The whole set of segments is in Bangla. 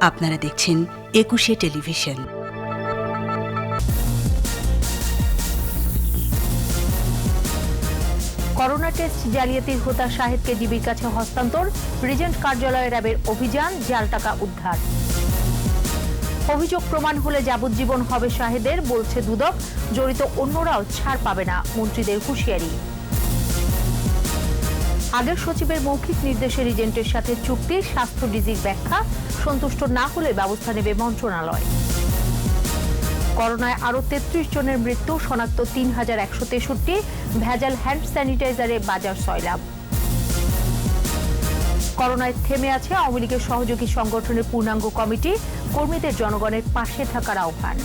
আপনারা দেখছেন একুশে টেলিভিশন। করোনা টেস্ট জালিয়াতির হোতা শাহেদকে ডিবির কাছে হস্তান্তর, রিজেন্ট কার্যালয়ে র্যাবের অভিযান, জাল টাকা উদ্ধার। অভিযোগ প্রমাণ হলে যাবজ্জীবন হবে শাহেদের, বলছে দুদক। জড়িত অন্যরাও ছাড় পাবে না, মন্ত্রীদের হুঁশিয়ারি। আগের সচিবের মৌখিক নির্দেশে রিজেন্টের সাথে চুক্তি, স্বাস্থ্য ডিজির ব্যাখ্যা, সন্তুষ্ট না হলে ব্যবস্থা নেবে মন্ত্রণালয়। করোনায় আরও ৩৩ জনের মৃত্যু, শনাক্ত ৩,১৬৩, ভেজাল হ্যান্ড স্যানিটাইজারে বাজার সয়লাভ। করোনায় থেমে আছে আওয়ামী লীগের সহযোগী সংগঠনের পূর্ণাঙ্গ কমিটি, কর্মীদের জনগণের পাশে থাকার আহ্বান।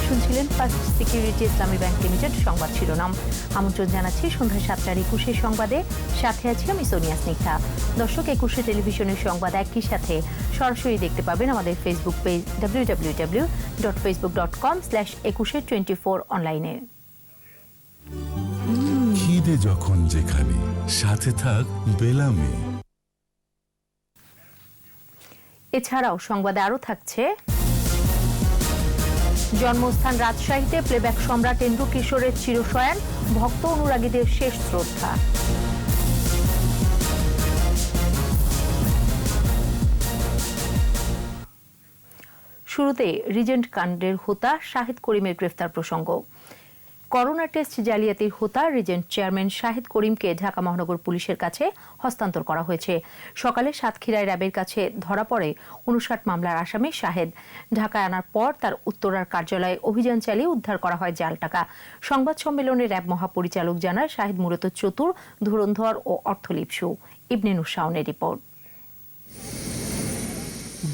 শুনছিলেন ফার্স্ট সিকিউরিটি ইসলামী ব্যাংক লিমিটেড সংবাদ শিরোনাম। আমন্ত্রণ জানাচ্ছি সন্ধ্যা 7টার একুশে সংবাদে, সাথে আছি আমি সোনিয়া স্নিগ্ধা। দর্শক, একুশে টেলিভিশনের সংবাদ একই সাথে সরাসরি দেখতে পাবেন আমাদের ফেসবুক পেজ www.facebook.com/2124 অনলাইনে। খিদে যখন যেখানে, সাথে থাক বেলামে। এছাড়াও সংবাদে আরও থাকছে, জন্মস্থান রাজশাহীতে প্লেব্যাক সম্রাট এন্ড্রু কিশোরের চিরশয়ান, ভক্ত অনুরাগীদের শেষ শ্রদ্ধা। শুরুতে রিজেন্ট কাণ্ডের হোতা শাহেদ করিমের গ্রেফতার প্রসঙ্গ। করোনা টেস্ট জালিয়াতির হোতা রিজেন্ট চেয়ারম্যান শাহেদ করিমকে ঢাকা মহানগর পুলিশের কাছে হস্তান্তর করা হয়েছে। সকালে সাতক্ষীরায় র্যাবের কাছে ধরা পড়ে 59 মামলার আসামি শাহেদ। ঢাকায় আনার পর তার উত্তরার কার্যালয়ে অভিযান চালিয়ে উদ্ধার করা হয় জাল টাকা। সংবাদ সম্মেলনে র্যাব মহাপরিচালক জানায়, শাহেদ মূলত চতুর, ধুরন্ধর ও অর্থলিপ্সু। ইবনে নূর শাওনের রিপোর্ট।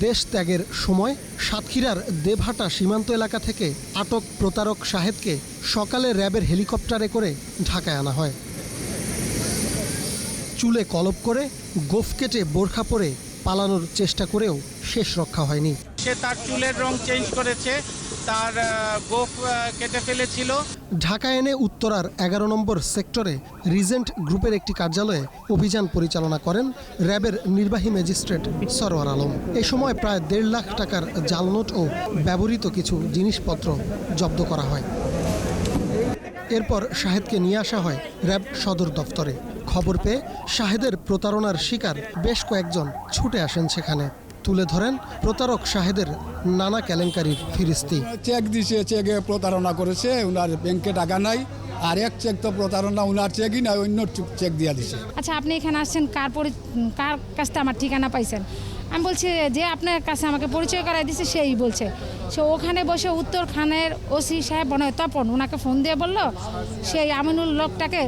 দেশ ত্যাগের সময় সাতক্ষীরার দেবহাটা সীমান্ত এলাকা থেকে আটক প্রতারক শাহেদকে সকালে র্যাবের হেলিকপ্টারে করে ঢাকায় আনা হয়। চুলে কলপ করে, গোফ কেটে বোরখা পরে পালানোর চেষ্টা করেও শেষ রক্ষা হয়নি। সে তার চুলের রং চেঞ্জ করেছে, তার গোফ কেটে ফেলেছিল। ঢাকায় এনে উত্তরার 11 নম্বর সেক্টরে রিজেন্ট গ্রুপের একটি কার্যালয়ে অভিযান পরিচালনা করেন র্যাবের নির্বাহী ম্যাজিস্ট্রেট সরওয়ার আলম। এ সময় প্রায় 1.5 লাখ টাকার জাল নোট ও ব্যবহৃত কিছু জিনিসপত্র জব্দ করা হয়। এরপর শাহেদকে নিয়ে আসা হয় র্যাব সদর দফতরে। খবর পেয়ে শাহেদের প্রতারণার শিকার বেশ কয়েকজন ছুটে আসেন সেখানে। তুলে ধরেন প্রতারক শাহেদের নানা কেলেঙ্কারির ফিরিস্তি। চেক দিছে, চেকে প্রতারণা করেছে, ওনার ব্যাংকে টাকা নাই। আর এক চেক তো প্রতারণা, ওনার চেকই না, অন্য চেক দিয়ে দিছে। আচ্ছা, আপনি এখানে আসছেন কার কাছ থেকে আমার ঠিকানা পাইছেন? আমি বলছি যে আপনার কাছে আমাকে পরিচয় করাই দিচ্ছে, সেই বলছে। সে ওখানে বসে উত্তর খানের ওসি সাহেব বনয় তপন ওনাকে ফোন দিয়ে বলল, সেই আমিনুল লোকটাকে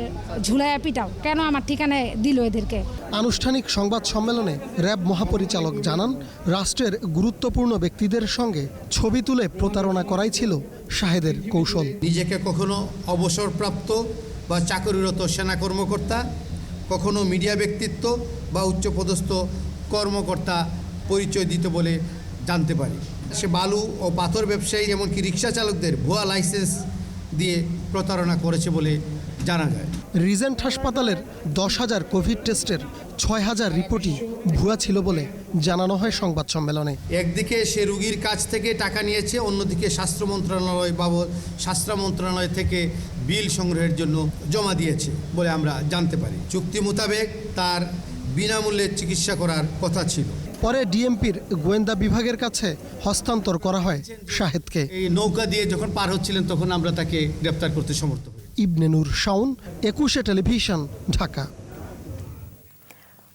ঝুলাইয়া পিটাও, কেন আমার ঠিকানায় দিল এদেরকে। আনুষ্ঠানিক সংবাদ সম্মেলনে র্যাব মহাপরিচালক জানান, রাষ্ট্রের গুরুত্বপূর্ণ ব্যক্তিদের সঙ্গে ছবি তুলে প্রতারণা করাই ছিল শাহেদের কৌশল। নিজেকে কখনো অবসরপ্রাপ্ত বা চাকরিরত সেনা কর্মকর্তা, কখনো মিডিয়া ব্যক্তিত্ব বা উচ্চপদস্থ কর্মকর্তা পরিচয় দিতে বলে জানতে পারি। সে বালু ও পাথর ব্যবসায়ী, এমনকি রিক্সা চালকদের ভুয়া লাইসেন্স দিয়ে প্রতারণা করেছে বলে জানা যায়। রিজেন্ট হাসপাতালের 10,000 কোভিড টেস্টের 6,000 রিপোর্টই ভুয়া ছিল বলে জানানো হয় সংবাদ সম্মেলনে। একদিকে সে রোগীর কাছ থেকে টাকা নিয়েছে, অন্যদিকে স্বাস্থ্য মন্ত্রণালয় থেকে বিল সংগ্রহের জন্য জমা দিয়েছে বলে আমরা জানতে পারি। চুক্তি মোতাবেক তার বিনামূল্যে চিকিৎসা করার কথা ছিল। পরে ডিএমপির গোয়েন্দা বিভাগের কাছে হস্তান্তর করা হয় শাহেদকে। এই নৌকা দিয়ে যখন পার হচ্ছিলেন তখন আমরা তাকে গ্রেফতার করতে সমর্থ হই। ইবনে নূর শাওন, একুশে টেলিভিশন, ঢাকা।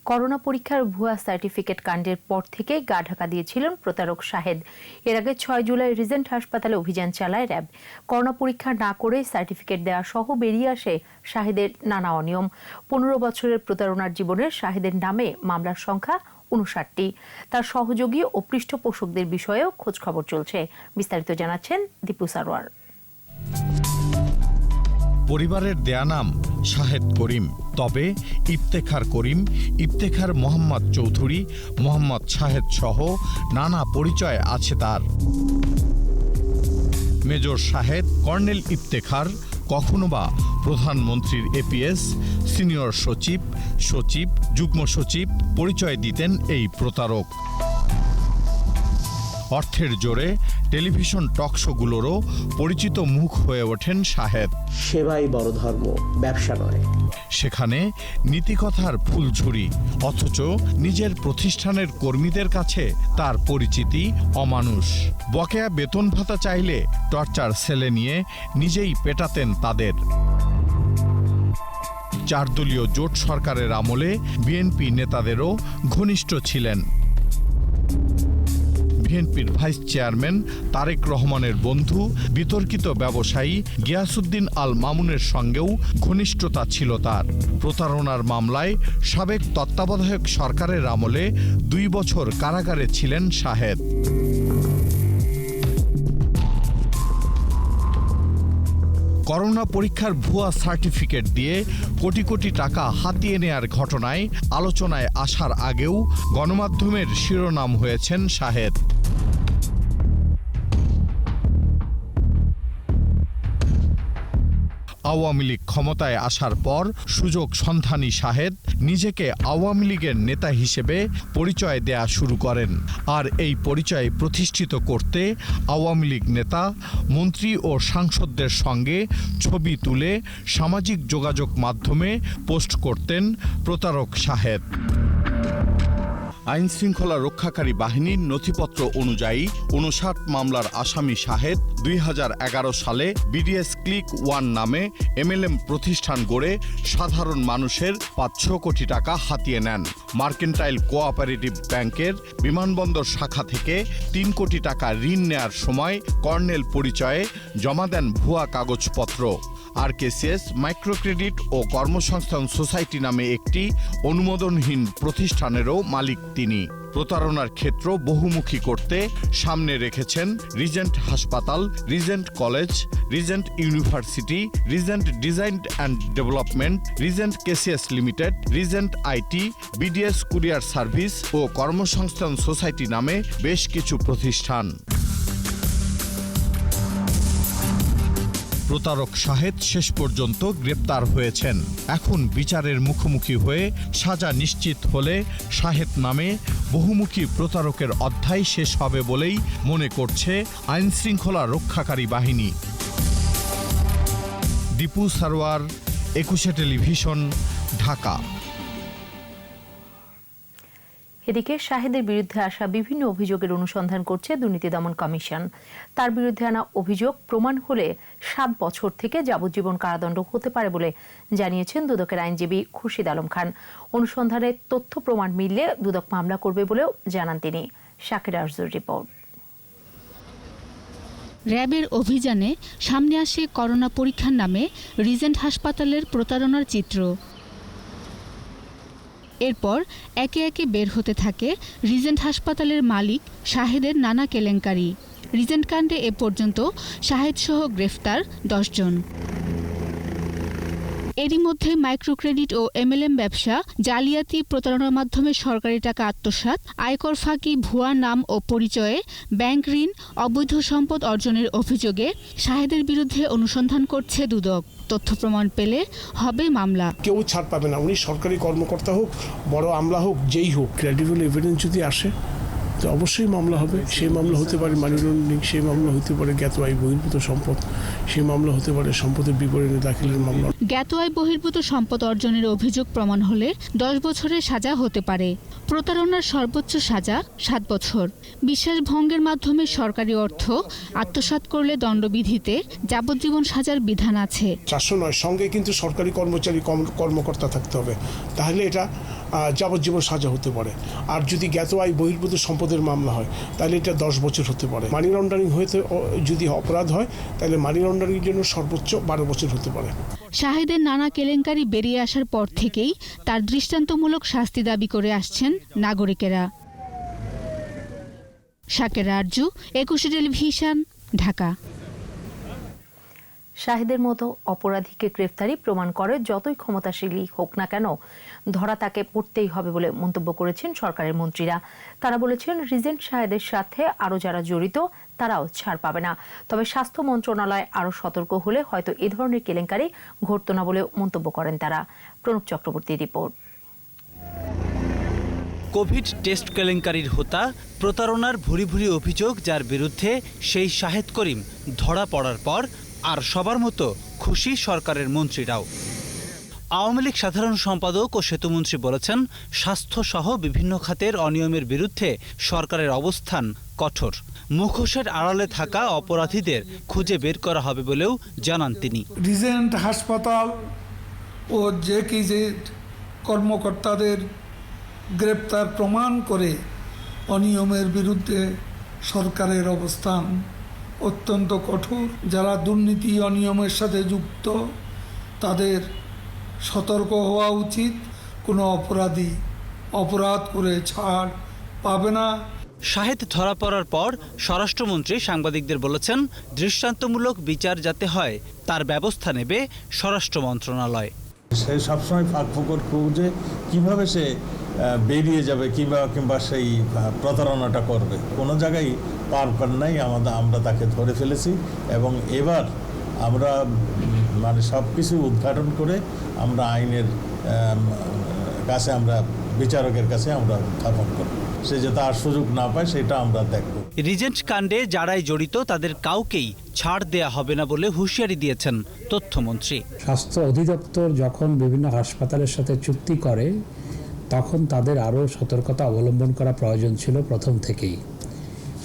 করোনা পরীক্ষার ভুয়া সার্টিফিকেট কাণ্ডের পর থেকে গা ঢাকা দিয়েছিলেন প্রতারক শাহেদ। এর আগে 6 জুলাই রিজেন্ট হাসপাতালে অভিযান চালায় র্যাব। করোনা পরীক্ষা না করে সার্টিফিকেট দেওয়া সহ বেরিয়ে আসে শাহেদের নানা অনিয়ম। 15 বছরের প্রতারণার জীবনে শাহেদের নামে মামলার সংখ্যা 59টি। তার সহযোগী ও পৃষ্ঠপোষকদের বিষয়েও খোঁজখবর চলছে। বিস্তারিত জানাচ্ছেন দীপু সারোয়ার। পরিবারের দেয়া নাম শাহেদ করিম, তবে ইফতেখার করিম, ইফতেখার মোহাম্মদ চৌধুরী, মোহাম্মদ শাহেদ সহ নানা পরিচয় আছে তার। মেজর শাহেদ, কর্নেল ইফতেখার, কখনো বা প্রধানমন্ত্রীর এপিএস, সিনিয়র সচিব, সচিব, যুগ্ম সচিব পরিচয় দিতেন এই প্রতারক। অর্থের জোরে টেলিভিশন টকশোগুলোরও পরিচিত মুখ হয়ে ওঠেন শাহেদ। সেবাই বড় ধর্ম, ব্যবসা নয়। সেখানে নীতিকথার ফুলঝুরি, অথচ নিজের প্রতিষ্ঠানের কর্মীদের কাছে তার পরিচিতি অমানুষ। বকেয়া বেতন ভাতা চাইলে টর্চার সেলে নিয়ে নিজেই পেটাতেন তাদের। 4 দলীয় জোট সরকারের আমলে বিএনপি নেতাদেরও ঘনিষ্ঠ ছিলেন। বিএনপির ভাইস চেয়ারম্যান তারেক রহমানের বন্ধু বিতর্কিত ব্যবসায়ী গিয়াসউদ্দিন আল মামুনের সঙ্গেও ঘনিষ্ঠতা ছিল তার। প্রতারণার মামলায় সাবেক তত্ত্বাবধায়ক সরকারের আমলে 2 বছর কারাগারে ছিলেন শাহেদ। করোনা পরীক্ষার ভুয়া সার্টিফিকেট দিয়ে কোটি কোটি টাকা হাতিয়ে নেয়ার ঘটনায় আলোচনায় আসার আগেও গণমাধ্যমের শিরোনাম হয়েছেন শাহেদ। আওয়ামী লীগ ক্ষমতায় আসার পর সুযোগ সন্ধানী শাহেদ নিজেকে আওয়ামী লীগের নেতা হিসেবে পরিচয় দেয়া শুরু করেন। আর এই পরিচয় প্রতিষ্ঠিত করতে আওয়ামী লীগ নেতা, মন্ত্রী ও সাংসদদের সঙ্গে ছবি তুলে সামাজিক যোগাযোগ মাধ্যমে পোস্ট করতেন প্রতারক শাহেদ। আইন শৃঙ্খলা রক্ষাকারী বাহিনীর নথিপত্র অনুযায়ী 59 মামলার আসামি শাহেদ 2011 সালে বিডিএস ক্লিক 1 নামে এমএলএম প্রতিষ্ঠান গড়ে সাধারণ মানুষের 500 কোটি টাকা হাতিয়ে নেন। মার্কেন্টাইল কোঅপারেটিভ ব্যাংকের বিমানবন্দর শাখা থেকে 3 কোটি টাকা ঋণ নেয়ার সময় কর্নেল পরিচয়ে জমা দেন ভুয়া কাগজপত্র। আরকেসিএস মাইক্রোক্রেডিট ও কর্মসংস্থান সোসাইটি নামে একটি অনুমোদনহীন প্রতিষ্ঠানেরও মালিক তিনি। প্রতারণার ক্ষেত্র বহুমুখী করতে সামনে রেখেছেন রিজেন্ট হাসপাতাল, Regent college, Regent university, Regent design and development, Regent KCS limited, Regent IT, BDS courier service ও কর্মসংস্থান সোসাইটি নামে বেশ কিছু প্রতিষ্ঠান। প্রতারক শাহেদ শেষ পর্যন্ত গ্রেপ্তার হয়েছেন। এখন বিচারের মুখোমুখি হয়ে সাজা নিশ্চিত হলে শাহেদ নামে বহুমুখী প্রতারকের অধ্যায় শেষ হবে বলেই মনে করছে আইনশৃঙ্খলা রক্ষাকারী বাহিনী। দীপু সারোয়ার, 21 টেলিভিশন, ঢাকা। এদিকে শাহেদের বিরুদ্ধে আসা বিভিন্ন অভিযোগের অনুসন্ধান করছে দুর্নীতি দমন কমিশন। তার বিরুদ্ধে আনা অভিযোগ প্রমাণ হলে 7 বছর থেকে যাবজ্জীবন কারাদণ্ড হতে পারে বলে জানিয়েছেন দুদকের আইনজীবী খুরশিদ আলম খান। অনুসন্ধানে তথ্য প্রমাণ মিললে দুদক মামলা করবে বলেও জানান তিনি। শাকির আরজুর রিপোর্ট। র্যাবের অভিযানে সামনে আসে করোনা পরীক্ষার নামে রিজেন্ট হাসপাতালের প্রতারণার চিত্র। এরপর একে একে বের হতে থাকে রিজেন্ট হাসপাতালের মালিক শাহেদের নানা কেলেঙ্কারি। রিজেন্ট কাণ্ডে এ পর্যন্ত শাহেদসহ গ্রেফতার 10 জন। এরই মধ্যে মাইক্রোক্রেডিট ও এমএলএম ব্যবসা, জালিয়াতি, প্রতারণার মাধ্যমে সরকারি টাকা আত্মসাৎ, আয়কর ফাঁকি, ভুয়া নাম ও পরিচয়ে ব্যাংক ঋণ, অবৈধ সম্পদ অর্জনের অভিযোগে শাহেদের বিরুদ্ধে অনুসন্ধান করছে দুদক। তথ্য প্রমাণ পেলে হবে মামলা। কেউ ছাড় পাবে না, উনি সরকারি কর্মকর্তা হোক, বড় আমলা হোক, যেই হোক, ক্রেডিবল এভিডেন্স যদি আসে তো অবশ্যই মামলা হবে। সেই মামলা হতে পারে মানি লন্ডারিং, সেই মামলা হতে পারে জ্ঞাত আয় বহির্ভূত সম্পদ, সেই মামলা হতে পারে সম্পদের বিবরণী দাখিলের মামলা। জ্ঞাত আয় বহির্ভূত সম্পদ অর্জনের অভিযোগ প্রমাণ হলে 10 বছরের সাজা হতে পারে। প্রতারণার সর্বোচ্চ সাজা 7 বছর। বিশ্বাস ভঙ্গের মাধ্যমে সরকারি অর্থ আত্মসাৎ করলে দণ্ডবিধিতে যাবজ্জীবন সাজার বিধান আছে। 409 সঙ্গে কিন্তু সরকারি কর্মচারী কর্মকর্তা থাকতে হবে, তাহলে এটা যাবজ্জীবন সাজা হতে পারে। আর যদি জ্ঞাত আয় বহির্ভূত সম্পদের মামলা হয় তাহলে এটা 10 বছর হতে পারে। মানি লন্ডারিং হতে যদি অপরাধ হয় তাহলে মানি লন্ডারিংয়ের জন্য সর্বোচ্চ 12 বছর হতে পারে। শাহেদের নানা কেলেঙ্কারি বেরিয়ে আসার পর থেকেই তার দৃষ্টান্তমূলক শাস্তি দাবি করে আসছেন নাগরিকেরা। শাকির আরজু, 21 টেলিভিশন, ঢাকা। শাহেদের মতো অপরাধীকে গ্রেফতারি প্রমাণ করে যতই ক্ষমতাশীলই হোক না কেন ধরা তাকে পড়তেই হবে বলে মন্তব্য করেছেন সরকারের মন্ত্রীরা। তারা বলেছেন রিজেন্ট শাহেদের সাথে আরও যারা জড়িত তারাও ছাড় পাবে না। তবে স্বাস্থ্য মন্ত্রণালয় আরও সতর্ক হলে হয়তো এ ধরনের কেলেঙ্কারি ঘটত না বলে মন্তব্য করেন তারা। প্রণব চক্রবর্তীর রিপোর্ট। কোভিড টেস্ট কেলেঙ্কারির হোতা, প্রতারণার ভুরি ভুরি অভিযোগ যার বিরুদ্ধে সেই শাহেদ করিম ধরা পড়ার পর আর সবার মতো খুশি সরকারের মন্ত্রীরাও। আওয়ামী লীগ সাধারণ সম্পাদক ও সেতুমন্ত্রী বলেছেন, স্বাস্থ্যসহ বিভিন্ন খাতের অনিয়মের বিরুদ্ধে সরকারের অবস্থান কঠোর। মুখোশের আড়ালে থাকা অপরাধীদের খুঁজে বের করা হবে বলেও জানান তিনি। রিজেন্ট হাসপাতাল ও জেকেজের কর্মকর্তাদের গ্রেপ্তার প্রমাণ করে অনিয়মের বিরুদ্ধে সরকারের অবস্থান অত্যন্ত কঠোর। যারা দুর্নীতি অনিয়মের সাথে যুক্ত তাদের সতর্ক হওয়া উচিত। কোনো অপরাধী অপরাধ করে ছাড় পাবে না। শাহেদ ধরা পড়ার পর স্বরাষ্ট্রমন্ত্রী সাংবাদিকদের বলেছেন, দৃষ্টান্তমূলক বিচার যাতে হয় তার ব্যবস্থা নেবে স্বরাষ্ট্র মন্ত্রণালয়। সে সবসময় ফাঁকফোকর খুঁজে কিভাবে সে বেরিয়ে যাবে কিংবা সেই প্রতারণাটা করবে, কোনো জায়গায় পার নাই। আমরা তাকে ধরে ফেলেছি এবং এবার আমরা সব কিছু উদ্ঘাটন করে আমরা আইনের কাছে, আমরা বিচারকের কাছে আমরা উত্থাপন করব। সে যে তার সুযোগ না পায় সেটা আমরা দেখব। রিজেন্ট কাণ্ডে যারাই জড়িত তাদের কাউকেই ছাড় দেয়া হবে না বলে হুঁশিয়ারি দিয়েছেন তথ্যমন্ত্রী। স্বাস্থ্য অধিদপ্তর যখন বিভিন্ন হাসপাতালের সাথে চুক্তি করে তখন তাদের আরও সতর্কতা অবলম্বন করা প্রয়োজন ছিল প্রথম থেকেই।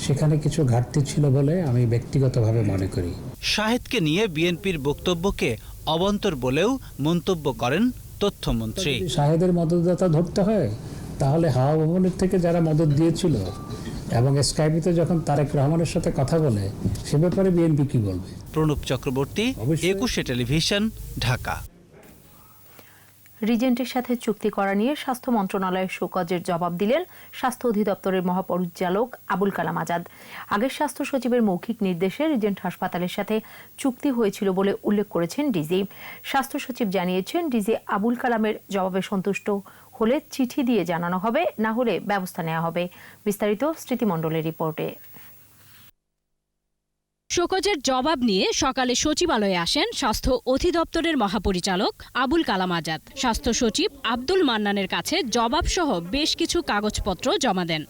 সেখানে কিছু ঘাটতি ছিল বলে আমি ব্যক্তিগতভাবে মনে করি। শাহেদকে নিয়ে বিএনপির বক্তব্যকে অবান্তর বলেও মন্তব্য করেন তথ্যমন্ত্রী। শাহেদের মদতদাতা ধরতে হয় তাহলে হাওয়া ভবনের থেকে যারা মদত দিয়েছিল এবং স্কাইপিতে যখন তারেক রহমানের সাথে কথা বলে সে ব্যাপারে বিএনপি কি বলবে? প্রণব চক্রবর্তী, একুশে টেলিভিশন, ঢাকা। রিজেন্টের সাথে চুক্তি করা নিয়ে স্বাস্থ্য মন্ত্রণালয়ের শোকজের জবাব দিলেন স্বাস্থ্য অধিদপ্তরের মহাপরিচালক আবুল কালাম আজাদ। আগের স্বাস্থ্য সচিবের মৌখিক নির্দেশে রিজেন্ট হাসপাতালের সাথে চুক্তি হয়েছিল বলে উল্লেখ করেছেন ডিজি। স্বাস্থ্য সচিব জানিয়েছেন, ডিজি আবুল কালামের জবাবে সন্তুষ্ট হলে চিঠি দিয়ে জানানো হবে, না হলে ব্যবস্থা নেওয়া হবে। বিস্তারিত স্মৃতিমণ্ডলের রিপোর্টে। শোকজের জবাব নিয়ে সকালে সচিবালয়ে আসেন স্বাস্থ্য অধিদপ্তরের মহাপরিচালক আবুল কালাম আজাদ। স্বাস্থ্য সচিব আব্দুল মান্নানের কাছে জবাবসহ বেশ কিছু কাগজপত্র জমা দেন।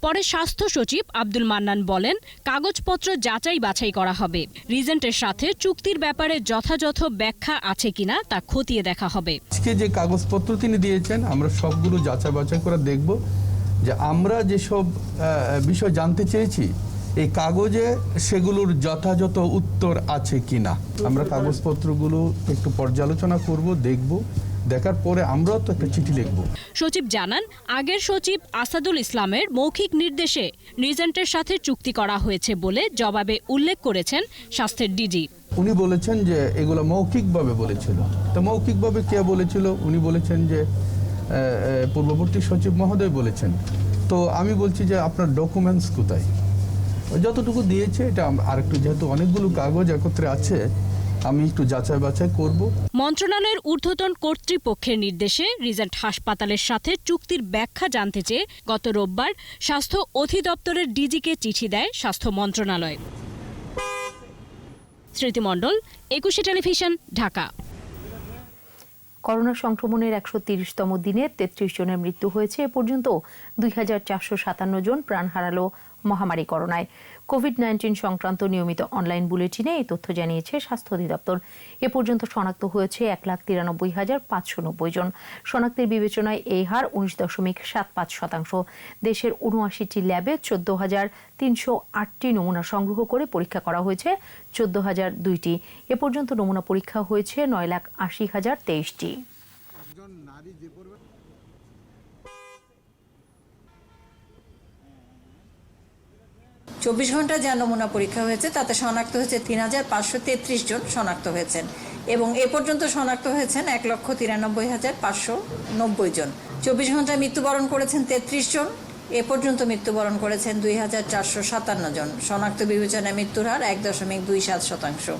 পরে স্বাস্থ্য সচিব আব্দুল মান্নান বলেন, কাগজপত্র যাচাই বাছাই করা হবে। রিজেন্টের সাথে চুক্তির ব্যাপারে যথাযথ ব্যাখ্যা আছে কিনা তা খতিয়ে দেখা হবে। আজকে যে কাগজপত্র তিনি দিয়েছেন আমরা সবগুলো যাচাই বাছাই করে দেখব যে আমরা যেসব বিষয় জানতে চেয়েছি এই কাগজে সেগুলোর যথাযথ উত্তর আছে কিনা। আমরা কাগজপত্রগুলো একটু পর্যালোচনা করব, দেখব, দেখার পরে আমরাও তো একটা চিঠি লিখব। সচিব জানান, আগের সচিব আসাদুল ইসলামের মৌখিক নির্দেশে রিজেন্টের সাথে চুক্তি করা হয়েছে বলে জবাবে উল্লেখ করেছেন স্বাস্থ্যের ডিজি। উনি বলেছেন যে এগুলো মৌখিকভাবে বলেছিল। তো মৌখিকভাবে কে বলেছিল? উনি বলেছেন যে পূর্ববর্তী সচিব মহোদয় বলেছেন। তো আমি বলছি যে আপনার ডকুমেন্টস কোথায়? যতটুকু দিয়েছে এটা আরেকটু, যেহেতু অনেকগুলো কাগজ একত্রে আছে, আমি একটু যাচাই বাছাই করব। মন্ত্রণালয়ের ঊর্ধ্বতন কর্তৃপক্ষের নির্দেশে রিজেন্ট হাসপাতালের সাথে চুক্তির ব্যাখ্যা জানতে চেয়ে গত রোববার স্বাস্থ্য অধিদপ্তরের ডিজিকে চিঠি দেয় স্বাস্থ্য মন্ত্রণালয়। স্মৃতিমণ্ডল, একুশে টেলিভিশন, ঢাকা। করোনা সংক্রমণের ১৩০তম দিনে ৩৩ জনের মৃত্যু হয়েছে। এ পর্যন্ত ২,৪৫৭ জন প্রাণ হারালো মহামারী করোনায়। কোভিড-19 সংক্রান্ত নিয়মিত অনলাইন বুলেটিনে এই তথ্য জানিয়েছে স্বাস্থ্য অধিদপ্তর। এ পর্যন্ত শনাক্ত হয়েছে ১,৯৩,৫৯০ জন। শনাক্তের বিবেচনায় এই হার ১৯.৭৫%। দেশের ৭৯টি ল্যাবে ১৪,৩০৮টি নমুনা সংগ্রহ করে পরীক্ষা করা হয়েছে ১৪,০০২টি। এ পর্যন্ত নমুনা পরীক্ষা হয়েছে ৯,৮০,০২৩টি। ২৪ ঘন্টা যা নমুনা পরীক্ষা হয়েছে তাতে শনাক্ত হয়েছে ৩,৫৩৩ জন শনাক্ত হয়েছেন এবং এ পর্যন্ত শনাক্ত হয়েছেন ১,৯৩,৫৯০ জন। ২৪ ঘন্টায় মৃত্যুবরণ করেছেন ৩৩ জন। এ পর্যন্ত মৃত্যুবরণ করেছেন ২,৪৫৭ জন। শনাক্ত বিবেচনায় মৃত্যুর হার ১.২৭%।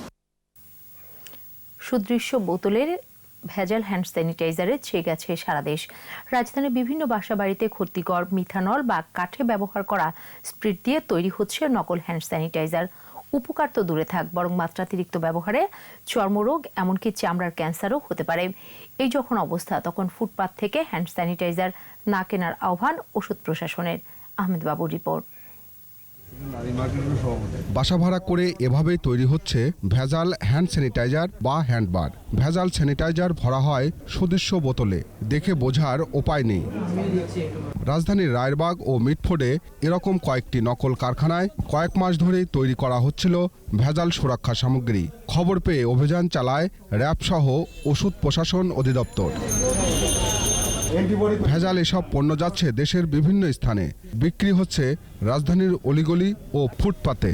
সুদৃশ্য বোতলের ভেজাল হ্যান্ড স্যানিটাইজারে ছেয়ে গেছে সারা দেশ। রাজধানীর বিভিন্ন বাসাবাড়িতে ক্ষতিকর মিথানল বা কাঠে ব্যবহার করা স্প্রিট দিয়ে তৈরি হচ্ছে নকল হ্যান্ড স্যানিটাইজার। উপকার তো দূরে থাক, বরং মাত্রাতিরিক্ত ব্যবহারে চর্মরোগ এমনকি চামড়ার ক্যান্সারও হতে পারে। এই যখন অবস্থা, তখন ফুটপাত থেকে হ্যান্ড স্যানিটাইজার না কেনার আহ্বান ওষুধ প্রশাসনের। আহমেদ বাবুর রিপোর্ট। বাসা ভাড়া করে এভাবেই তৈরি হচ্ছে ভেজাল হ্যান্ড স্যানিটাইজার বা হ্যান্ডবার। ভেজাল স্যানিটাইজার ভরা হয় সুদৃশ্য বোতলে, দেখে বোঝার উপায় নেই। রাজধানীর রায়েরবাগ ও মিটফোর্ডে এরকম কয়েকটি নকল কারখানায় কয়েক মাস ধরেই তৈরি করা হচ্ছিল ভেজাল সুরক্ষা সামগ্রী। খবর পেয়ে অভিযান চালায় র্যাব সহ ওষুধ প্রশাসন অধিদপ্তর। ভেজাল এসব পণ্য যাচ্ছে দেশের বিভিন্ন স্থানে, বিক্রি হচ্ছে রাজধানীর অলিগলি ও ফুটপাতে।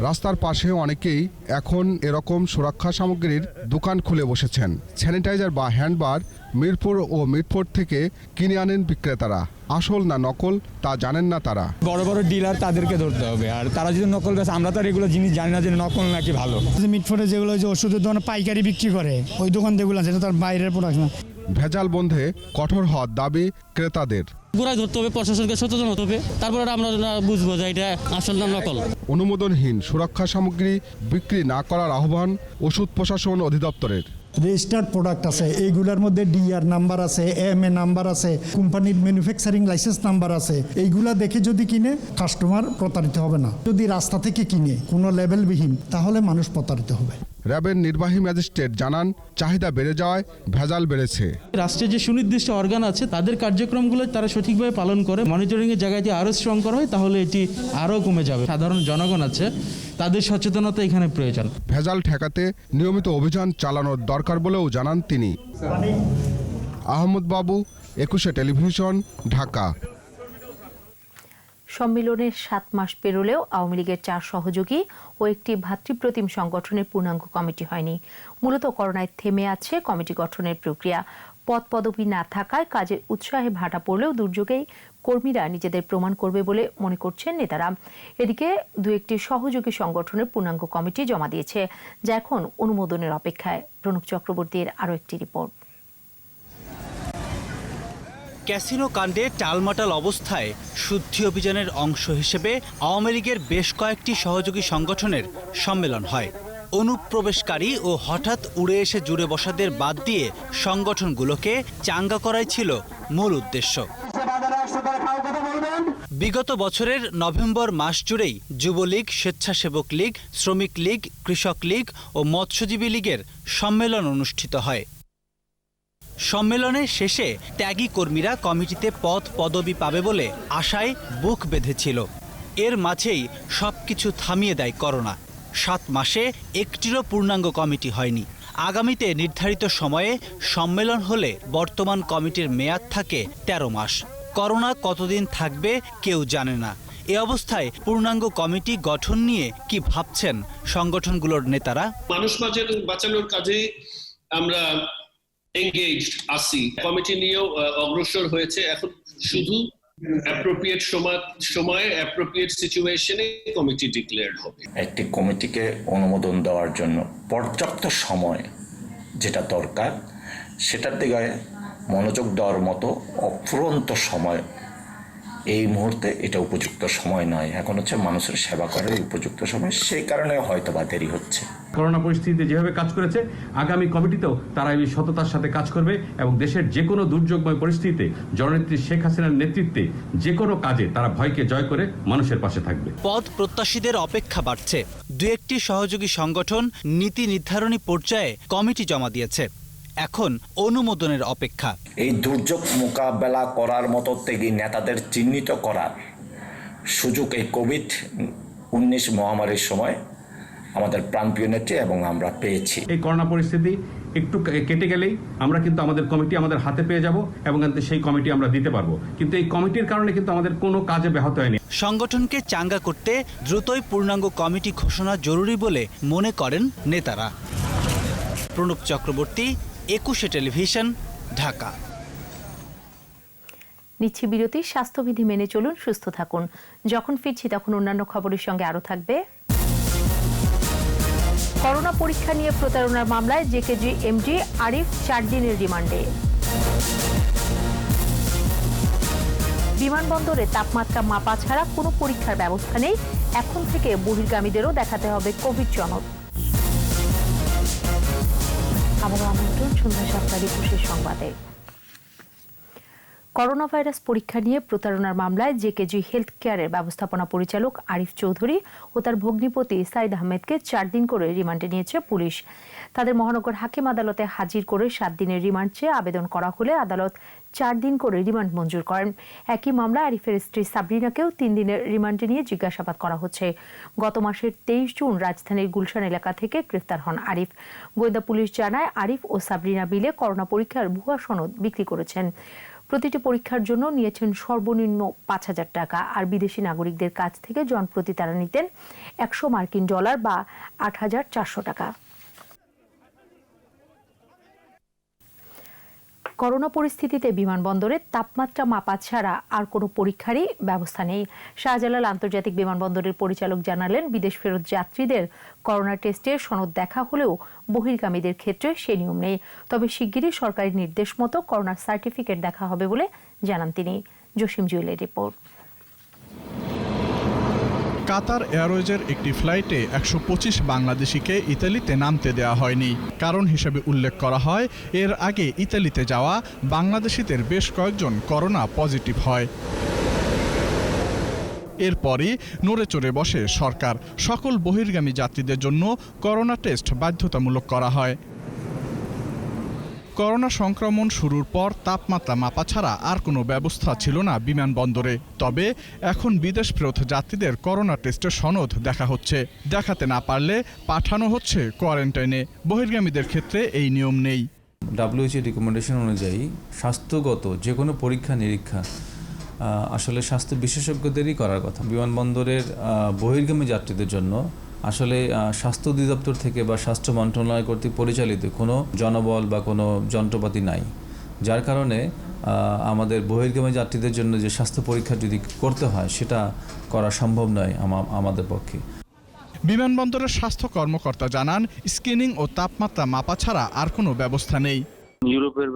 রাস্তার পাশে অনেকেই এখন এরকম সুরক্ষা সামগ্রীর দোকান খুলে বসেছেন। স্যানিটাইজার বা হ্যান্ডবার মিরপুর ও মিটফোর্ড থেকে কিনে আনেন বিক্রেতারা। আসল না নকল তা জানেন না তারা। বড় বড় ডিলার তাদেরকে ধরতে হবে, আর তারা যদি নকল বেছে, আমরা তো আর এগুলো জিনিস জানি না যে নকল নাকি ভালো। মিটফোর্ডে যেগুলো যে ওষুধের দোকানে পাইকারি বিক্রি করে ওই দোকান যেগুলো আছে তার বাইরের প্রোডাক্ট না। ভেজাল বন্ধে কঠোর হওয়ার দাবি ক্রেতাদের। গোড়ায় ধরতে হবে, প্রশাসনকে সচেতন হতে হবে, তারপরে আমরা বুঝবো যে এটা আসল না নকল। অনুমোদনহীন সুরক্ষা সামগ্রী বিক্রি না করার আহ্বান ওষুধ প্রশাসন অধিদপ্তরের। রেজিস্টার্ড প্রোডাক্ট আছে, এইগুলোর মধ্যে ডিআর নাম্বার আছে, এএমএ নাম্বার আছে, কোম্পানির ম্যানুফ্যাকচারিং লাইসেন্স নাম্বার আছে। এইগুলা দেখে যদি কিনে কাস্টমার প্রতারিত হবে না। যদি রাস্তা থেকে কিনে কোনো লেবেলবিহীন, তাহলে মানুষ প্রতারিত হবে। র্যাবের নির্বাহী ম্যাজিস্ট্রেট জানান, চাহিদা বেড়ে যাওয়ায় ভেজাল বেড়েছে। রাষ্ট্রের যে সুনির্দিষ্ট অর্গান আছে তাদের কার্যক্রমগুলো তারা সঠিকভাবে পালন করে মনিটরিংয়ের জায়গায় যদি আরও স্ট্রং করা হয় তাহলে এটি আরও কমে যাবে। সাধারণ জনগণ আছে, তাদের সচেতনতা এখানে প্রয়োজন। ভেজাল ঠেকাতে নিয়মিত অভিযান চালানোর দরকার বলেও জানান তিনি। আহমদ বাবু, 21 টেলিভিশন, ঢাকা। সম্মেলনের 7 মাস পেরোলেও আওয়ামী লীগের 4 সহযোগী ও একটি ভাতৃপ্রতিম সংগঠনের পূর্ণাঙ্গ কমিটি হয়নি। মূলত করোনায় থেমে আছে কমিটি গঠনের প্রক্রিয়া। পদ পদবি না থাকায় কাজের উৎসাহে ভাটা পড়লেও দুর্যোগেই কর্মীরা নিজেদের প্রমাণ করবে বলে মনে করছেন নেতারা। এদিকে 2-1টি সহযোগী সংগঠনের পূর্ণাঙ্গ কমিটি জমা দিয়েছে, যা এখন অনুমোদনের অপেক্ষায়। প্রণব চক্রবর্তীর আরও একটি রিপোর্ট। ক্যাসিনো কাণ্ডে টালমাটাল অবস্থায় শুদ্ধি অভিযানের অংশ হিসেবে আওয়ামী লীগের বেশ কয়েকটি সহযোগী সংগঠনের সম্মেলন হয়। অনুপ্রবেশকারী ও হঠাৎ উড়ে এসে জুড়ে বসাদের বাদ দিয়ে সংগঠনগুলোকে চাঙ্গা করাই ছিল মূল উদ্দেশ্য। বিগত বছরের নভেম্বর মাস জুড়েই যুবলীগ, স্বেচ্ছাসেবক লীগ, শ্রমিক লীগ, কৃষক লীগ ও মৎস্যজীবী লীগের সম্মেলন অনুষ্ঠিত হয়। সম্মেলনের শেষে ত্যাগী কর্মীরা কমিটিতে পদ পদবি পাবে বলে আশায় বুক বেঁধেছিল। এর মাঝেই সবকিছু থামিয়ে দেয় করোনা। 7 মাসে একটিরও পূর্ণাঙ্গ কমিটি হয়নি। আগামীতে নির্ধারিত সময়ে সম্মেলন হলে বর্তমান কমিটির মেয়াদ থাকে 13 মাস। করোনা কতদিন থাকবে কেউ জানে না। এ অবস্থায় পূর্ণাঙ্গ কমিটি গঠন নিয়ে কি ভাবছেন সংগঠনগুলোর নেতারা? মানুষ বাঁচানোর কাজে আমরা এনগেজড আছি, কমিটি নিয়েও অগ্রসর হয়েছে। এখন শুধু অ্যাপ্রোপ্রিয়েট সময়ে অ্যাপ্রোপ্রিয়েট সিচুয়েশনে কমিটি ডিক্লেয়ার্ড হবে। একটি কমিটিকে অনুমোদন দেওয়ার জন্য পর্যাপ্ত সময় যেটা দরকার সেটার দিকে মনোযোগ দেওয়ার মতো অফুরন্ত সময় এই মুহূর্তে এটা উপযুক্ত সময় নয়। এখন হচ্ছে মানুষের সেবা করার উপযুক্ত সময়, সেই কারণে হয়তো বা দেরি হচ্ছে। করোনা পরিস্থিতিতে যেভাবে কাজ করেছে আগামী কমিটিতেও তারা এই সততার সাথে কাজ করবে এবং দেশের যে কোনো দুর্যোগময় পরিস্থিতিতে জননেত্রী শেখ হাসিনার নেতৃত্বে যে কোনো কাজে তারা ভয়কে জয় করে মানুষের পাশে থাকবে। পদ প্রত্যাশীদের অপেক্ষা বাড়ছে। 2-1টি সহযোগী সংগঠন নীতি নির্ধারণী পর্যায়ে কমিটি জমা দিয়েছে, এখন অনুমোদনের অপেক্ষা। এই দুর্যোগ মোকাবেলা করার মতো ত্যাগী নেতাদের চিহ্নিত করার সুযোগ এই কোভিড-19 মহামারীর সময় আমাদের প্রাণপ্রিয় নেত্রী এবং আমরা পেয়েছি। এই করোনা পরিস্থিতি একটু কেটে গেলেই আমরা কিন্তু আমাদের কমিটি আমাদের হাতে পেয়ে যাব এবং সেই কমিটি আমরা দিতে পারবো। কিন্তু এই কমিটির কারণে কিন্তু আমাদের কোনো কাজে ব্যাহত হয়নি। সংগঠনকে চাঙ্গা করতে দ্রুতই পূর্ণাঙ্গ কমিটি ঘোষণা জরুরি বলে মনে করেন নেতারা। প্রণব চক্রবর্তী, 21 টেলিভিশন, ঢাকা। নিচ্ছি বিরতি। স্বাস্থ্যবিধি মেনে চলুন, সুস্থ থাকুন। যখন ফিরছি তখন অন্যান্য খবরের সঙ্গে আরও থাকবে করোনা পরীক্ষা নিয়ে প্রতারণার মামলায় জেকেজি এমডি আরিফ 4 দিনের রিমান্ডে। বিমানবন্দরে তাপমাত্রা মাপা ছাড়া কোনো পরীক্ষার ব্যবস্থা নেই, এখন থেকে বহির্গামীদেরও দেখাতে হবে কোভিড সনদ। আবারও আমন্ত্রণ সন্ধ্যা 7টার 21 সংবাদে। করোনা ভাইরাস পরীক্ষা নিয়ে প্রতারণার মামলায় জেকেজি হেলথ কেয়ারের ব্যবস্থাপনা পরিচালক আরিফ চৌধুরী ও তার ভগ্নিপতি সাইদ আহমেদকে 4 দিন করে রিমান্ডে নিয়েছে পুলিশ। তাদের মহানগর হাকিম আদালতে হাজির করে 7 দিনের রিমান্ড চেয়ে আবেদন করা হলে আদালত 4 দিন করে রিমান্ড মঞ্জুর করেন। একই মামলায় আরিফের স্ত্রী সাবরিনাকেও 3 দিনের রিমান্ডে নিয়ে জিজ্ঞাসাবাদ করা হচ্ছে। গত মাসের 23 জুন রাজধানীর গুলশান এলাকা থেকে গ্রেফতার হন আরিফ। গোয়েন্দা পুলিশ জানায় আরিফ ও সাবরিনা মিলে করোনা পরীক্ষার ভুয়া সনদ বিক্রি করেছেন। প্রতিটি পরীক্ষার জন্য নিয়েছেন সর্বনিম্ন 5,000 টাকা, আর বিদেশি নাগরিকদের কাছ থেকে জনপ্রতি তারা নিতেন $100 বা 8,400 টাকা। করোনা পরিস্থিতিতে বিমানবন্দরে তাপমাত্রা মাপা ছাড়া আর কোনো পরীক্ষারই ব্যবস্থা নেই। শাহজালাল আন্তর্জাতিক বিমানবন্দরের পরিচালক জানালেন, বিদেশ ফেরত যাত্রীদের করোনা টেস্টের সনদ দেখা হলেও বহির্গামীদের ক্ষেত্রে সে নিয়ম নেই। তবে শিগগিরই সরকারি নির্দেশ মতো করোনা সার্টিফিকেট দেখা হবে বলে জানান তিনি। জসিম জুয়েলের রিপোর্ট। কাতার এয়ারওয়েজের একটি ফ্লাইটে 125 বাংলাদেশিকে ইতালিতে নামতে দেওয়া হয়নি। কারণ হিসেবে উল্লেখ করা হয়, এর আগে ইতালিতে যাওয়া বাংলাদেশিদের বেশ কয়েকজন করোনা পজিটিভ হয়। এরপরই নড়ে চড়ে বসে সরকার। সকল বহির্গামী যাত্রীদের জন্য করোনা টেস্ট বাধ্যতামূলক করা হয়। করোনা সংক্রমণ শুরুর পর তাপমাত্রা মাপা ছাড়া আর কোনো ব্যবস্থা ছিল না বিমানবন্দরে। তবে এখন বিদেশ ফেরত যাত্রীদের করোনা টেস্টের সনদ দেখা হচ্ছে। দেখাতে না পারলে পাঠানো হচ্ছে কোয়ারেন্টাইনে। বহির্গামীদের ক্ষেত্রে এই নিয়ম নেই। WHO রিকমেন্ডেশন অনুযায়ী স্বাস্থ্যগত যে কোনো পরীক্ষা নিরীক্ষা আসলে স্বাস্থ্য বিশেষজ্ঞদেরই করার কথা। বিমানবন্দরের বহির্গামী যাত্রীদের জন্য আসলে স্বাস্থ্য অধিদপ্তর থেকে বা স্বাস্থ্য মন্ত্রণালয় কর্তৃক পরিচালিত কোনো জনবল বা কোনো যন্ত্রপাতি নাই, যার কারণে আমাদের বহির্গামী যাত্রীদের জন্য যে স্বাস্থ্য পরীক্ষা যদি করতে হয় সেটা করা সম্ভব নয় আমাদের পক্ষে। বিমানবন্দরের স্বাস্থ্য কর্মকর্তা জানান, স্ক্রিনিং ও তাপমাত্রা মাপা ছাড়া আর কোনো ব্যবস্থা নেই। ইউরোপের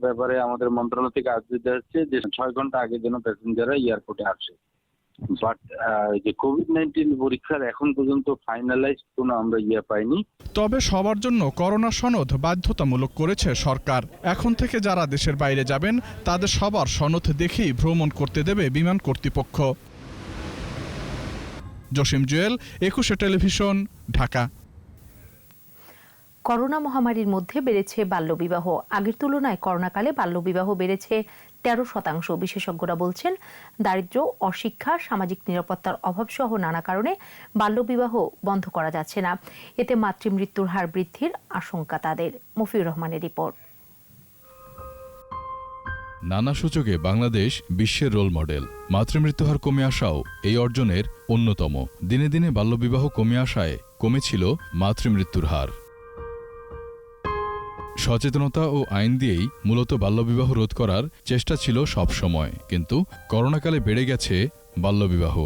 ব্যাপারে আমাদের মন্ত্রণালয় থেকে আদেশ দেওয়া হচ্ছে যে 6 ঘন্টা আগে যেন প্যাসেঞ্জাররা এয়ারপোর্টে আসে। বাট যে কোভিড-19 পরীক্ষার এখন পর্যন্ত ফাইনালাইজ কোনো আমরা পাইনি। তবে সবার জন্য করোনা সনদ বাধ্যতামূলক করেছে সরকার। এখন থেকে যারা দেশের বাইরে যাবেন তাদের সবার সনদ দেখেই ভ্রমণ করতে দেবে বিমান কর্তৃপক্ষ। জসিম জুয়েল, 21 টেলিভিশন, ঢাকা। করোনা মহামারীর মধ্যে বেড়েছে বাল্যবিবাহ। আগের তুলনায় করোনাকালে বাল্যবিবাহ বেড়েছে 13%। বিশেষজ্ঞরা বলছেন, দারিদ্র্য, অশিক্ষা, সামাজিক নিরাপত্তার অভাব সহ নানা কারণে বাল্যবিবাহ বন্ধ করা যাচ্ছে না। এতে মাতৃমৃত্যুর হার বৃদ্ধির আশঙ্কা তাদের। মফিউর রহমানের রিপোর্ট। নানা সূচকে বাংলাদেশ বিশ্বের রোল মডেল। মাতৃমৃত্যু হার কমে আসাও এই অর্জনের অন্যতম। দিনে দিনে বাল্যবিবাহ কমে আসায় কমেছিল মাতৃমৃত্যুর হার। সচেতনতা ও আইন দিয়েই মূলত বাল্যবিবাহ রোধ করার চেষ্টা ছিল সব সময়, কিন্তু করোনাকালে বেড়ে গেছে বাল্যবিবাহ।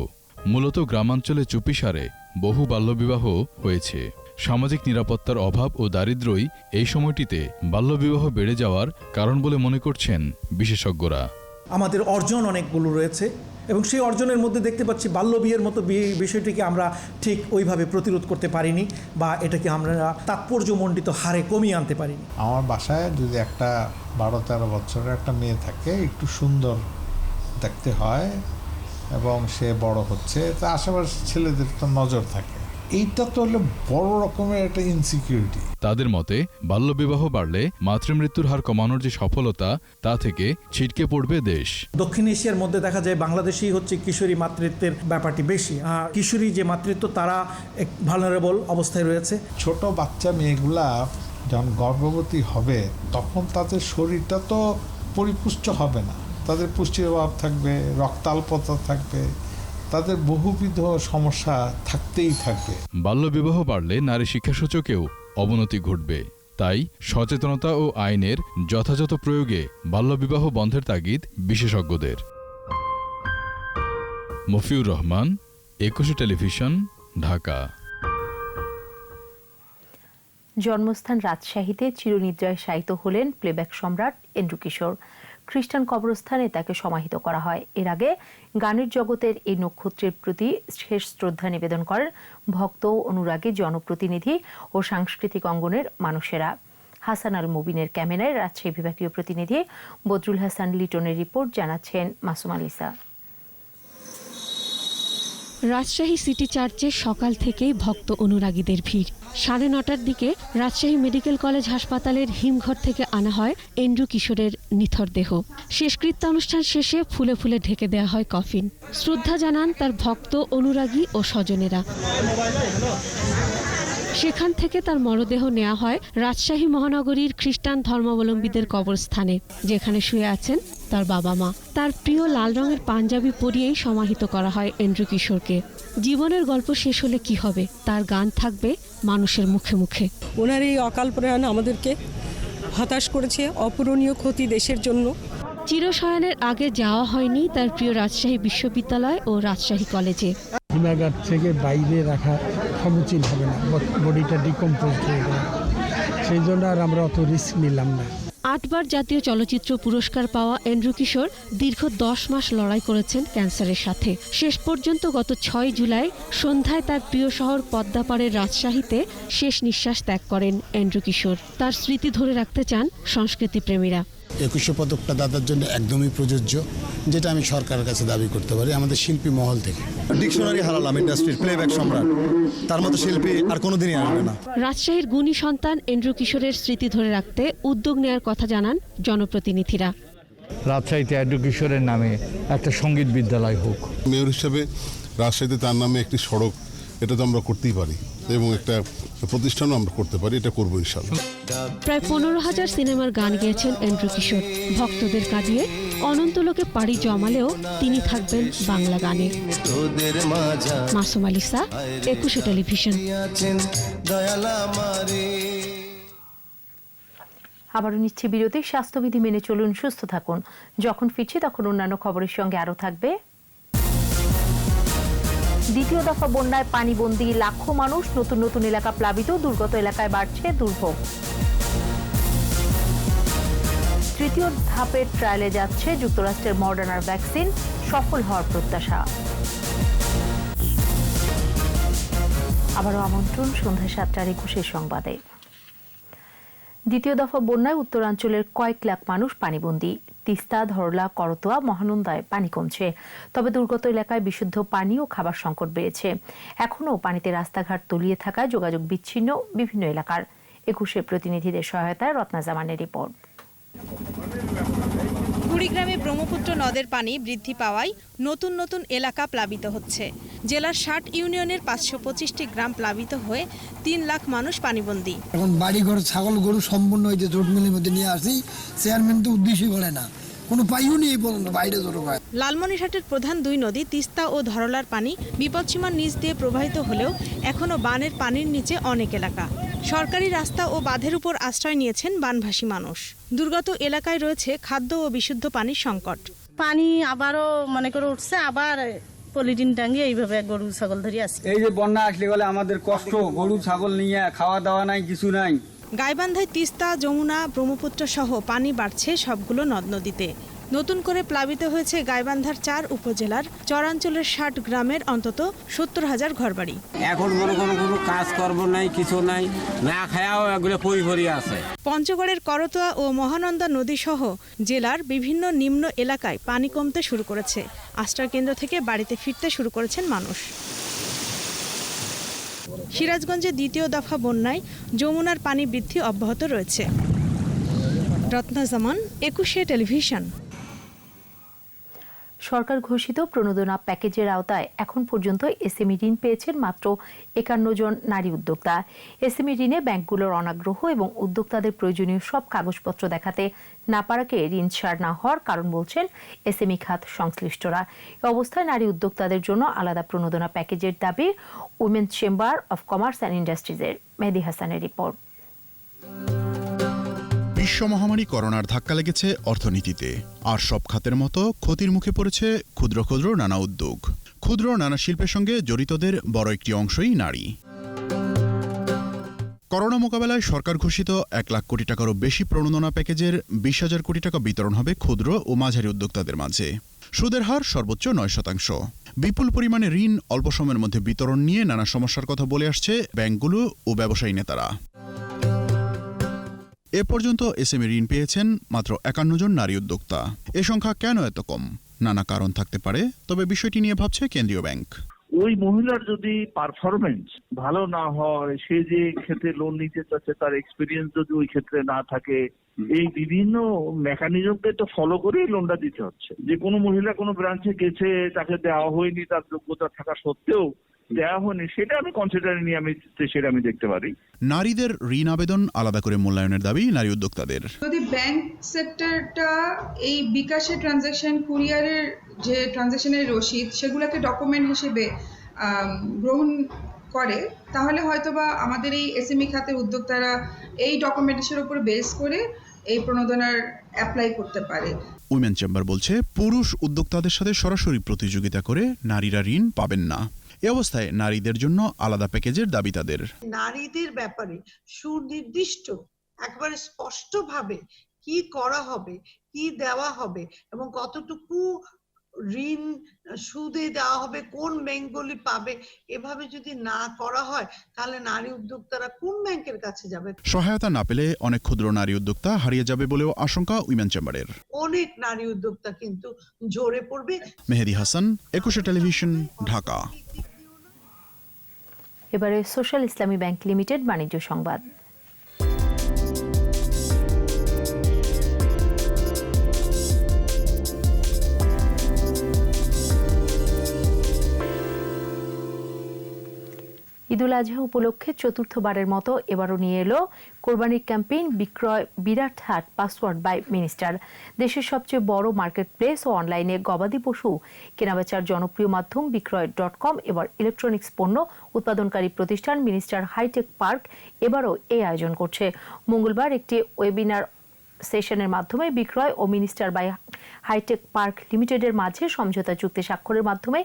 মূলত গ্রামাঞ্চলে চুপিসারে বহু বাল্যবিবাহ হয়েছে। সামাজিক নিরাপত্তার অভাব ও দারিদ্র্যই এই সময়টিতে বাল্যবিবাহ বেড়ে যাওয়ার কারণ বলে মনে করছেন বিশেষজ্ঞরা। আমাদের অর্জন অনেকগুলো রয়েছে এবং সেই অর্জনের মধ্যে দেখতে পাচ্ছি বাল্যবিয়ের মতো বিষয়টিকে আমরা ঠিক ওইভাবে প্রতিরোধ করতে পারিনি বা এটাকে আমরা তাৎপর্যমণ্ডিত হারে কমিয়ে আনতে পারিনি। আমার বাসায় যদি একটা 12-13 বছরের একটা মেয়ে থাকে, একটু সুন্দর দেখতে হয় এবং সে বড় হচ্ছে, তা আশেপাশে ছেলেদের তো নজর থাকে। এইটা তো হলো বড় রকমের একটা ইনসিকিউরিটি। তাদের মতে বাল্যবিবাহ বাড়লে মাতৃমৃত্যুর হার কমানোর যে সফলতা, তা থেকে ছিটকে পড়বে দেশ। দক্ষিণ এশিয়ার মধ্যে দেখা যায় বাংলাদেশেই হচ্ছে কিশোরী মাতৃত্বের ব্যাপারটি বেশি। আর কিশোরী যে মাতৃত্ব তারা এক ভালনারেবল অবস্থায় রয়েছে। ছোট বাচ্চা মেয়েগুলা যখন গর্ভবতী হবে তখন তাদের শরীরটা তো পরিপুষ্ট হবে না, তাদের পুষ্টির অভাব থাকবে, রক্তাল্পতা থাকবে, তাদের বহুবিধ সমস্যা থাকতেই থাকবে। বাল্যবিবাহ বাড়লে নারী শিক্ষাসূচকেও অবনতি ঘটবে। তাই সচেতনতা ও আইনের যথাযথ প্রয়োগে বাল্যবিবাহ বন্ধের তাগিদ বিশেষজ্ঞদের। মফিউর রহমান, 21 টেলিভিশন, ঢাকা। জন্মস্থান রাজশাহীতে চিরনিদ্রায় শায়িত হলেন প্লেব্যাক সম্রাট এন্ড্রু কিশোর। খ্রিস্টান কবরস্থানে তাকে সমাহিত করা হয়। এর আগে গানের জগতের এই নক্ষত্রের প্রতি শেষ শ্রদ্ধা নিবেদন করেন ভক্ত, অনুরাগী, জনপ্রতিনিধি ও সাংস্কৃতিক অঙ্গনের মানুষেরা। হাসান আল মুবিনের ক্যামেরায় রাজশাহী বিভাগীয় প্রতিনিধি বদরুল হাসান লিটনের রিপোর্ট, জানাচ্ছেন মাসুম আলিসা। রাজশাহী সিটি চার্চে সকাল থেকেই ভক্ত অনুরাগীদের ভিড়। 9:30টার দিকে রাজশাহী মেডিকেল কলেজ হাসপাতালের হিমঘর থেকে আনা হয় এন্ড্রু কিশোরের নিথর দেহ। শেষকৃত্যানুষ্ঠান শেষে ফুলে ফুলে ঢেকে দেওয়া হয় কফিন। শ্রদ্ধা জানান তার ভক্ত, অনুরাগী ও স্বজনেরা। সেখান থেকে তার মরদেহ নেওয়া হয় রাজশাহী মহানগরীর খ্রিস্টান ধর্মাবলম্বীদের কবরস্থানে, যেখানে শুয়ে আছেন তার বাবা মা। তার প্রিয় লাল রঙের পাঞ্জাবি পরিয়েই সমাহিত করা হয় এন্ড্রু কিশোরকে। জীবনের গল্প শেষ হলে কি হবে, তার গান থাকবে মানুষের মুখে মুখে। ওনার এই অকাল প্রয়াণ আমাদেরকে হতাশ করেছে, অপূরণীয় ক্ষতি দেশের জন্য। চিরশয়নের আগে যাওয়া হয়নি তার প্রিয় রাজশাহী বিশ্ববিদ্যালয় ও রাজশাহী কলেজে। হিমাগার থেকে বাইরে রাখা সমুচীন হবে না, বডিটা ডিকম্পোজ হয়ে গেল, সেই জন্য আর আমরা অত রিস্ক নিলাম না। 8বার জাতীয় চলচ্চিত্র পুরস্কার পাওয়া এন্ড্রু কিশোর দীর্ঘ 10 মাস লড়াই করেছেন ক্যান্সারের সাথে। শেষ পর্যন্ত গত 6 জুলাই সন্ধ্যায় তার প্রিয় শহর পদ্মাপাড়ের রাজশাহীতে শেষ নিঃশ্বাস ত্যাগ করেন এন্ড্রু কিশোর। তার স্মৃতি ধরে রাখতে চান সংস্কৃতি প্রেমীরা। 2100 পদকটা দাদার জন্য একদমই প্রযোজ্য, যেটা আমি সরকারের কাছে দাবি করতে পারি আমাদের শিল্পী মহল থেকে। ডিকশনারি হারালাম ইন্ডাস্ট্রির প্লেব্যাক সম্রাট, তার মতো শিল্পী আর কোনোদিনই আসবে না। রাজশাহীর গুণী সন্তান এন্ড্রু কিশোরের স্মৃতি ধরে রাখতে উদ্যোগ নেওয়ার কথা জানান জনপ্রতিনিধিরা। রাজশাহীতে এন্ড্রু কিশোরের নামে একটা সঙ্গীত বিদ্যালয় হোক। মেয়র হিসেবে রাজশাহীতে তার নামে একটি সড়ক, এটা তো আমরা করতেই পারি, এবং একটা প্রতিষ্ঠানও আমরা করতে পারি, এটা করবো ইনশাআল্লাহ। প্রায় 15,000 সিনেমার গান গেয়েছেন এন্ড্রু কিশোর। ভক্তদের কাঁদিয়ে অনন্তলোকে পাড়ি জমালেও তিনি থাকবেন বাংলা গানে। মাসুম আলিসা, 21 টেলিভিশন। আবারও নিচ্ছি বিরতি। স্বাস্থ্যবিধি মেনে চলুন, সুস্থ থাকুন। যখন ফিরছি তখন অন্যান্য খবরের সঙ্গে আরও থাকবে। দ্বিতীয় দফা বন্যায় পানিবন্দী লাখো মানুষ, নতুন নতুন এলাকা প্লাবিত, দুর্গত এলাকায় বাড়ছে দুর্ভোগ। তৃতীয় ধাপের ট্রায়ালে যাচ্ছে যুক্তরাষ্ট্রের মডার্নার ভ্যাকসিন, সফল হওয়ার প্রত্যাশা। আবারও আমন্ত্রণ সন্ধ্যা 7:21 সংবাদে। দ্বিতীয় দফা বন্যায় উত্তরাঞ্চলের কয়েক লাখ মানুষ পানিবন্দী। তিস্তা, ধরলা, করতোয়া, মহানন্দায় পানি কমছে, তবে দুর্গত এলাকায় বিশুদ্ধ পানি ও খাবার সংকট বেড়েছে। এখনও পানিতে রাস্তাঘাট তলিয়ে থাকায় যোগাযোগ বিচ্ছিন্ন বিভিন্ন এলাকার। 21 প্রতিনিধিদের সহায়তায় রত্না জামানের রিপোর্ট। কুড়িগ্রামে ব্রহ্মপুত্র নদের পানি বৃদ্ধি পাওয়ায় নতুন নতুন এলাকা প্লাবিত হচ্ছে। জেলার 60 ইউনিয়নের 525টি গ্রাম প্লাবিত হয়ে 3 লাখ মানুষ পানিবন্দী। এখন বাড়িঘর, ছাগল, গরু সম্পূর্ণ ওই যে জোট মিলের মধ্যে নিয়ে আসি, চেয়ারম্যান তো উদ্দেশ্যই করে না, কোনো পাইও নেই পর্যন্ত বাইরে জড়ো হয়। লালমনিরহাটের প্রধান 2 নদী তিস্তা ও ধরলার পানি বিপদসীমার নিচ দিয়ে প্রবাহিত হলেও এখনও বানের পানির নিচে অনেক এলাকা। সরকারি রাস্তা ও বাঁধের উপর আশ্রয় নিয়েছেন বানভাসী মানুষ। দুর্গত এলাকায় রয়েছে খাদ্য ও বিশুদ্ধ পানির সংকট। পানি আবারও মনে করে উঠছে, আবার পলিথিন টাঙ্গিয়ে এইভাবে গরু ছাগল ধরে আসছে। এই যে বন্যা আসলে গেলে আমাদের কষ্ট, গরু ছাগল নিয়ে খাওয়া দাওয়া নাই, কিছু নাই। গাইবান্ধায় তিস্তা, যমুনা, ব্রহ্মপুত্র সহ পানি বাড়ছে সবগুলো নদ নদীতে। নতুন করে প্লাবিত হয়েছে গাইবান্ধার 4 উপজেলার চরাঞ্চলের 60 গ্রামের অন্তত 70,000 ঘরবাড়ি। এখন কোনো কাজ কর্ম নাই, কিছু নাই, না খায়াও এগুলো পরিভরি আছে। পঞ্চগড়ের করতোয়া ও মহানন্দা নদী সহ জেলার বিভিন্ন নিম্ন এলাকায় পানি কমতে শুরু করেছে। আশ্রয় কেন্দ্র থেকে বাড়িতে ফিরতে শুরু করেছেন মানুষ। সিরাজগঞ্জে দ্বিতীয় দফা বন্যায় যমুনার পানি বৃদ্ধি অব্যাহত রয়েছে। রত্না জামান, 21 টেলিভিশন। সরকার ঘোষিত প্রণোদনা প্যাকেজের আওতায় এখন পর্যন্ত এসএমই ঋণ পেয়েছেন মাত্র 51 জন নারী উদ্যোক্তা। এসএমই ঋণে ব্যাংকগুলোর অনাগ্রহ এবং উদ্যোক্তাদের প্রয়োজনীয় সব কাগজপত্র দেখাতে না পারাকে ঋণ ছাড় না হওয়ার কারণ বলছেন এসএমই খাত সংশ্লিষ্টরা। এ অবস্থায় নারী উদ্যোক্তাদের জন্য আলাদা প্রণোদনা প্যাকেজের দাবি women's chamber of commerce and ইন্ডাস্ট্রিজের। মেহেদী হাসানের রিপোর্ট। বিশ্ব মহামারী করোনার ধাক্কা লেগেছে অর্থনীতিতে, আর সব খাতের মতো ক্ষতির মুখে পড়েছে ক্ষুদ্র ক্ষুদ্র নানা উদ্যোগ। ক্ষুদ্র নানা শিল্পের সঙ্গে জড়িতদের বড় একটি অংশই নারী। করোনা মোকাবেলায় সরকার ঘোষিত 1 লাখ কোটি টাকারও বেশি প্রণোদনা প্যাকেজের 20,000 কোটি টাকা বিতরণ হবে ক্ষুদ্র ও মাঝারি উদ্যোক্তাদের মাঝে। সুদের হার সর্বোচ্চ 9%। বিপুল পরিমাণে ঋণ অল্প সময়ের মধ্যে বিতরণ নিয়ে নানা সমস্যার কথা বলে আসছে ব্যাংকগুলো ও ব্যবসায়ী নেতারা। এ পর্যন্ত এসএমই ঋণ পেয়েছেন মাত্র 51 জন নারী উদ্যোক্তা। এ সংখ্যা কেন এত কম? নানা কারণ থাকতে পারে, তবে বিষয়টি নিয়ে ভাবছে কেন্দ্রীয় ব্যাংক। ওই মহিলার যদি পারফরমেন্স ভালো না হয়, সে যে ক্ষেত্রে লোন নিতে চাচ্ছে তার এক্সপিরিয়েন্স যদি ওই ক্ষেত্রে না থাকে, এই বিভিন্ন মেকানিজমকে তো ফলো করে লোনটা দিতে হচ্ছে। যে কোনো মহিলা কোনো ব্রাঞ্চে গেছে, তাকে দেওয়া হয়নি, তার যোগ্যতা থাকা সত্ত্বেও দেওয়া হয়নি, সেটা আমি কনসিডারে নিয়ে সেটা আমি দেখতে পারি। নারীদের ঋণ আবেদন আলাদা করে মূল্যায়নের দাবি নারী উদ্যোক্তাদের। যদি ব্যাংক সেক্টরটা এই বিকাশে ট্রানজাকশন, কুরিয়ারের যে ট্রানজাকশনের রসিদ, সেগুলোকে ডকুমেন্ট হিসেবে গ্রহণ করে, তাহলে হয়তোবা আমাদের এই এসএমই খাতের উদ্যোক্তারা এই ডকুমেন্টেশনের উপর বেস করে এই প্রণোদনার অ্যাপ্লাই করতে পারে। উইমেন চেম্বার বলছে, পুরুষ উদ্যোক্তাদের সাথে সরাসরি প্রতিযোগিতা করে নারীরা ঋণ পাবেন না। এ অবস্থায় নারীদের জন্য আলাদা প্যাকেজের দাবি তাদের। নারীদের ব্যাপারে সুনির্দিষ্ট, একবারে স্পষ্টভাবে কি করা হবে, কি দেওয়া হবে এবং কতটুকু ঋণ সুদে দেওয়া হবে, কোন ব্যাংকগুলি পাবে, এভাবে যদি না করা হয় তাহলে নারী উদ্যোক্তারা কোন ব্যাংকের কাছে যাবে? সহায়তা না পেলে অনেক ক্ষুদ্র নারী উদ্যোক্তা হারিয়ে যাবে বলেও আশঙ্কা উইমেন চেম্বারের। অনেক নারী উদ্যোক্তা কিন্তু ঝরে পড়বে। মেহেদি হাসান, 21 টেলিভিশন, ঢাকা। এবারে সোশ্যাল ইসলামী ব্যাংক লিমিটেড বাণিজ্য সংবাদ। ঈদুল আজহা উপলক্ষে চতুর্থবারের মতো এবারও নিয়ে এলো কোরবানির ক্যাম্পেইন বিক্রয় বিরাট হাট পাসওয়ার্ড বাই মিনিস্টার। দেশের সবচেয়ে বড় মার্কেট প্লেস ও অনলাইনে গবাদি পশু কেনাবেচার জনপ্রিয় মাধ্যম বিক্রয়.com এবার ইলেকট্রনিক্স পণ্য উৎপাদনকারী প্রতিষ্ঠান মিনিস্টার হাইটেক পার্ক এবারও এই আয়োজন করছে। মঙ্গলবার একটি ওয়েবিনার সেশনের মাধ্যমে বিক্রয় ও মিনিস্টার বাই হাইটেক পার্ক লিমিটেডের মাঝে সমঝোতা চুক্তি স্বাক্ষরের মাধ্যমে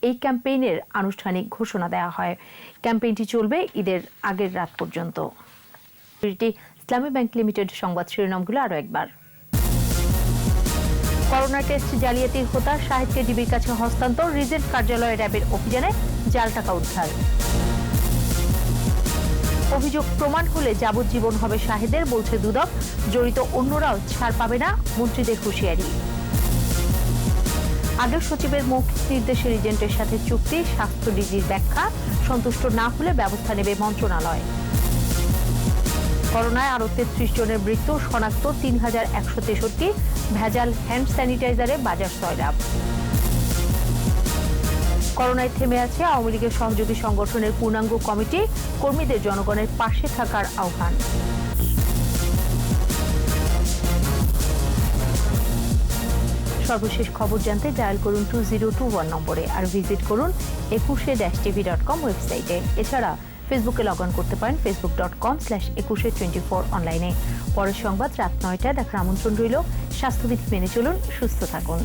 এই ক্যাম্পেইনের আনুষ্ঠানিক ঘোষণা দেওয়া হয়। ক্যাম্পেইনটি চলবে ঈদের আগের রাত পর্যন্ত। ইসলামী ব্যাংক লিমিটেড সংবাদ শিরোনামগুলো আরও একবার। করোনা টেস্ট জালিয়াতির হোতা শাহিদকে ডিবির কাছে হস্তান্তর, রিজেন্ট কার্যালয়ে র্যাবের অভিযানে জাল টাকা উদ্ধার। অভিযোগ প্রমাণ হলে যাবজ্জীবন হবে শাহিদের, বলছে দুদক। জড়িত অন্যরাও ছাড় পাবে না, মন্ত্রীদের হুঁশিয়ারি। আগের সচিবের মৌখিক নির্দেশে রিজেন্টের সাথে চুক্তি, স্বাস্থ্য ডিজির ব্যাখ্যা, সন্তুষ্ট না হলে ব্যবস্থা নেবে মন্ত্রণালয়। করোনায় আরও 33 জনের মৃত্যু, শনাক্ত 3163, ভেজাল হ্যান্ড স্যানিটাইজারে বাজার সয়লাভ। করোনায় থেমে আছে আওয়ামী লীগের সহযোগী সংগঠনের পূর্ণাঙ্গ কমিটি, কর্মীদের জনগণের পাশে থাকার আহ্বান। সর্বশেষ খবর জানতে ডায়াল করুন 2021 নম্বরে আর ভিজিট করুন 21-tv.com ওয়েবসাইটে। এছাড়া ফেসবুকে লগ অন করতে পারেন facebook.com/2124 অনলাইনে। পরের সংবাদ রাত 9টায় দেখার আমন্ত্রণ রইল। স্বাস্থ্যবিধি মেনে চলুন, সুস্থ থাকুন।